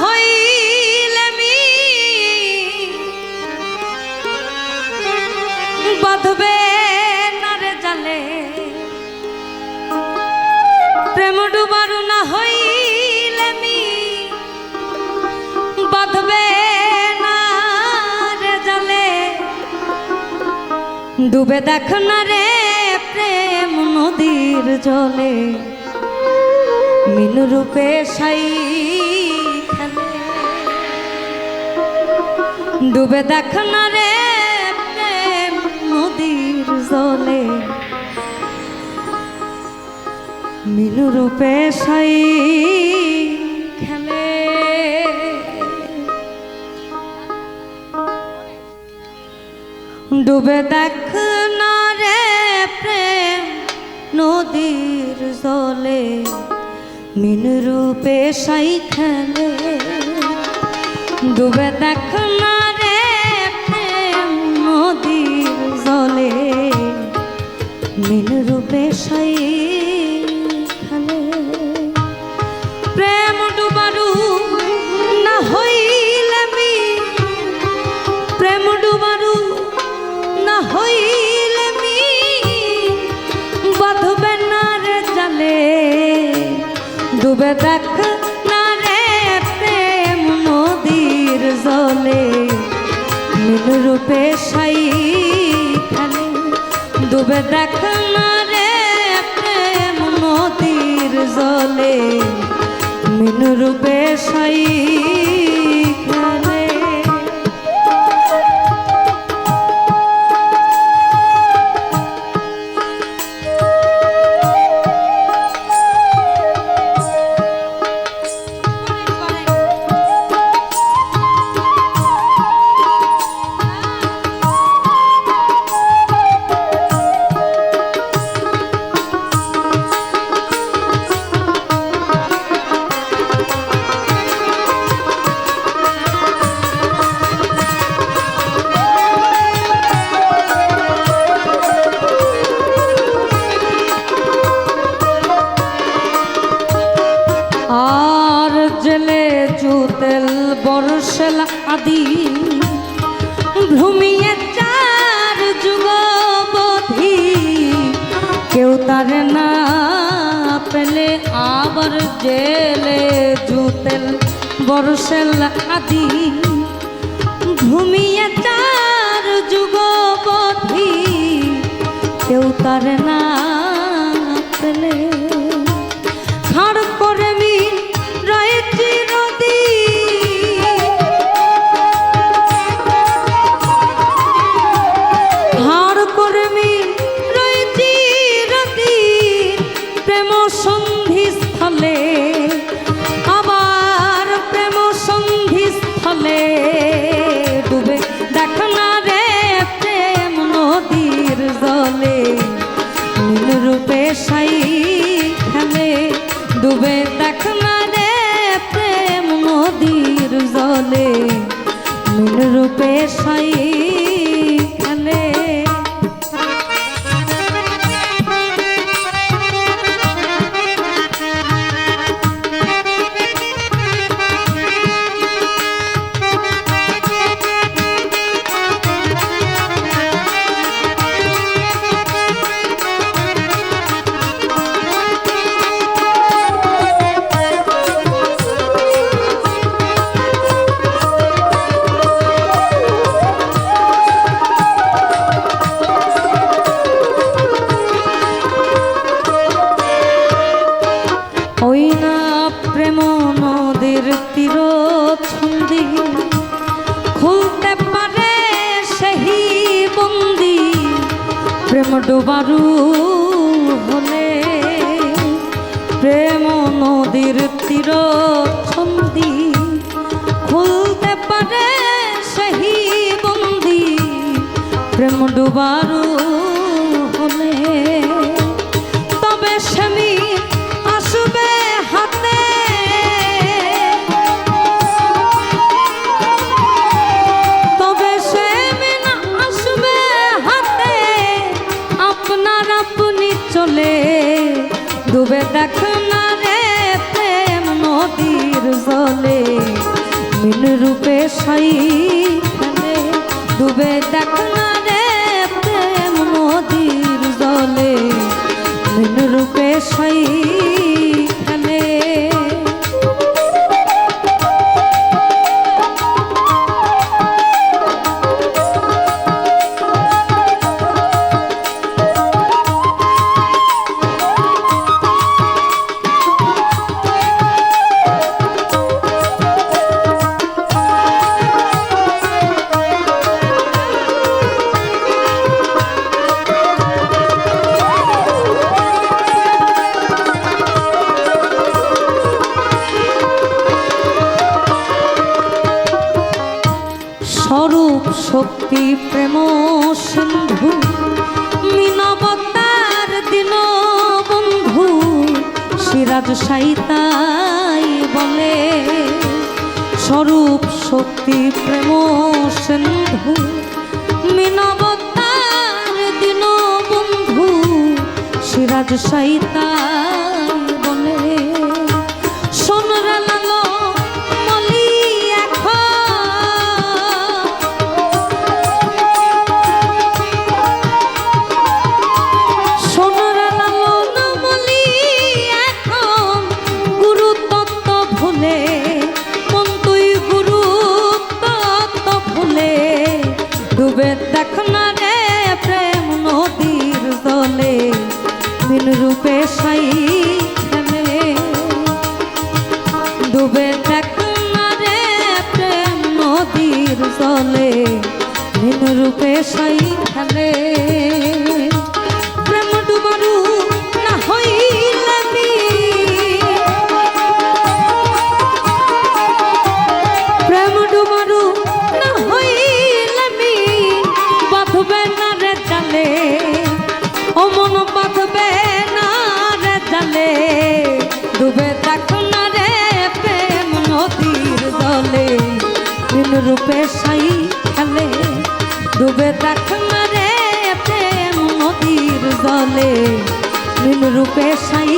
হইলে বাঁধবে না রে জালে, প্রেম ডুবারু না হইলে বাঁধবে না রে জালে। ডুবে দেখ না রে প্রেম নদীর জলে, মিনু রূপে সাই খেলে। ডুবে দেখ না রে প্রেম নদীর জলে, মিনু রূপে সাই খেলে। ডুবে দেখ না রে প্রেম নদীর জলে, মিনু রূপে সাই খেলে। ডুবে দেখ না রে প্রেম নদীর জলে, মিনু রূপে সাই খেলে। প্রেম ডুবারু না হইলে প্রেম ডুবারু না হইলে বাঁধবে না রে জালে। ডুবে দেখ না রে প্রেম নদীর জলে, মিনু রূপে সাই খেলে। ডুবে দেখ না রে প্রেম নদীর জলে, মিনু রূপে সাই খেলে। আর জেলে জুতেল বর্ষেল আদি, ভূমিয়ে চার যুগবধি। কেউ তার না পেলে আবার জেলে জুতেল বর্ষেল আদি, ভূমিয়ে চার যুগবধি। কেউ তার না পেলে খাড় করে আবার প্রেম সন্ধি স্থলে। ডুবে দেখ না রে প্রেম নদীর জলে, মিনু রূপে সাই খেলে। ডুবে দেখ না রে প্রেম নদীর জলে, মিনু রূপে সাই খেলে। ওই না প্রেম নদীর তীর ছন্দি, খুলতে পারে সেই বন্দি। প্রেম ডুবারু হলে প্রেম নদীর তীর ছন্দি, খুলতে পারে সেই বন্দি। প্রেম ডুবারু হলে তবে স্বামী আসবে হাতে, তবে স্বামী আসবে হাতে। আপনার আপনি চলে ডুবে দেখ না রে প্রেম নদীর জলে। সাই খেলে ডুবে দেখ না রে প্রেম নদীর জলে ভিন রূপে সাই খেলে স্বরূপ শক্তি প্রেম সিন্ধু মিনবতার দিন বন্ধু সিরাজ সাইতাই বলে স্বরূপ শক্তি প্রেম সিন্ধু মিনবতার দিন বন্ধু সিরাজ সাইতাই বলে সোনরা লালো মলি ডুবে দেখ না রে প্রেম নদীর জলে ভিন রূপে সাই খেলে ডুবে দেখ না রে প্রেম নদীর জলে ভিন রূপে সাই খেলে প্রেম ডুবারু না হইলে প্রেম ডুবারু না হইলে বাঁধবে না রে জালে ও মন বাঁধবে না রে জালে ডুবে দেখ না রে প্রেম নদীর জলে ভিন রূপে সাই খেলে ডুবে দেখ না রে প্রেম নদীর জলে ভিন রূপে সাই